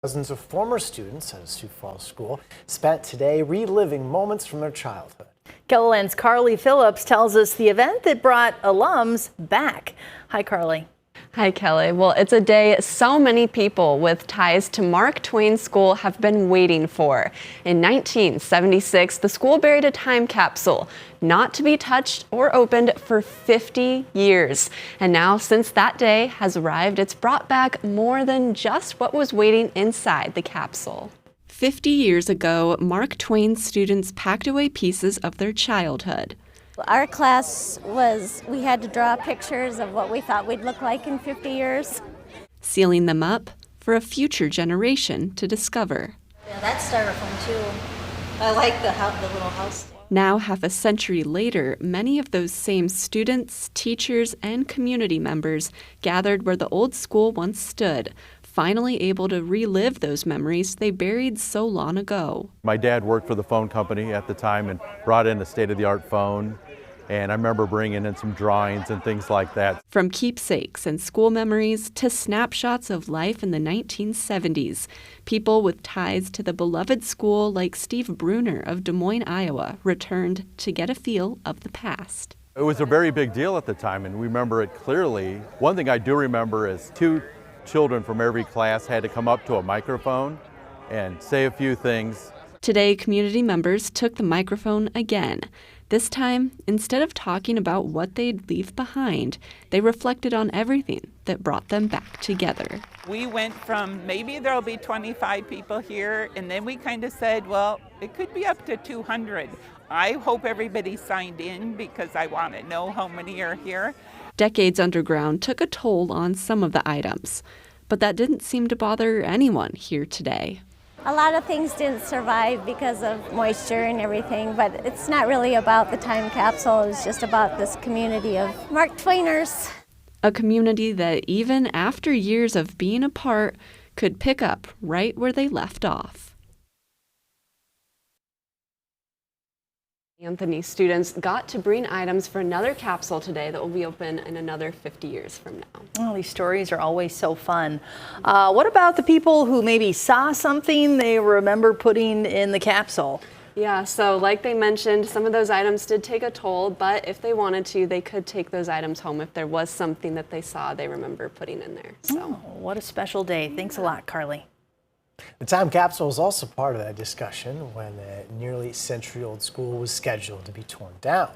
Dozens of former students at Sioux Falls School spent today reliving moments from their childhood. KELOLAND's Carly Phillips tells us the event that brought alums back. Hi, Carly. Hi, Kelly. Well, it's a day so many people with ties to Mark Twain School have been waiting for. In 1976, the school buried a time capsule, not to be touched or opened for 50 years. And now, since that day has arrived, it's brought back more than just what was waiting inside the capsule. 50 years ago, Mark Twain students packed away pieces of their childhood. Our class we had to draw pictures of what we thought we'd look like in 50 years. Sealing them up for a future generation to discover. Yeah, that's styrofoam too. I like the little house. Now, half a century later, many of those same students, teachers, and community members gathered where the old school once stood, finally able to relive those memories they buried so long ago. My dad worked for the phone company at the time and brought in a state-of-the-art phone. And I remember bringing in some drawings and things like that. From keepsakes and school memories to snapshots of life in the 1970s, people with ties to the beloved school like Steve Bruner of Des Moines, Iowa, returned to get a feel of the past. It was a very big deal at the time, and we remember it clearly. One thing I do remember is 2 children from every class had to come up to a microphone and say a few things. Today, community members took the microphone again. This time, instead of talking about what they'd leave behind, they reflected on everything that brought them back together. We went from maybe there'll be 25 people here, and then we kind of said, well, it could be up to 200. I hope everybody signed in because I want to know how many are here. Decades underground took a toll on some of the items, but that didn't seem to bother anyone here today. A lot of things didn't survive because of moisture and everything, but it's not really about the time capsule. It's just about this community of Mark Twainers. A community that even after years of being apart could pick up right where they left off. Anthony students got to bring items for another capsule today that will be open in another 50 years from now. Well, these stories are always so fun. What about the people who maybe saw something they remember putting in the capsule? Yeah, so like they mentioned, some of those items did take a toll, but if they wanted to, they could take those items home if there was something that they saw they remember putting in there. So, what a special day. Thanks a lot, Carly. The time capsule was also part of that discussion when the nearly century-old school was scheduled to be torn down.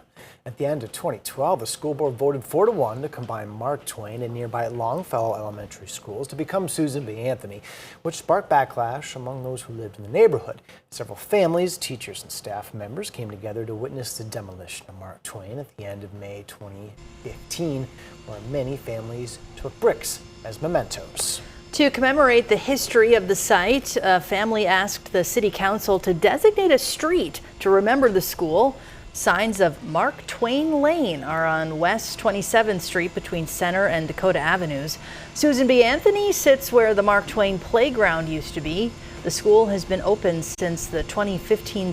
At the end of 2012, the school board voted 4-1 to combine Mark Twain and nearby Longfellow elementary schools to become Susan B. Anthony, which sparked backlash among those who lived in the neighborhood. Several families, teachers, and staff members came together to witness the demolition of Mark Twain at the end of May 2015, where many families took bricks as mementos. To commemorate the history of the site, a family asked the city council to designate a street to remember the school. Signs of Mark Twain Lane are on West 27th Street between Center and Dakota Avenues. Susan B. Anthony sits where the Mark Twain playground used to be. The school has been open since the 2015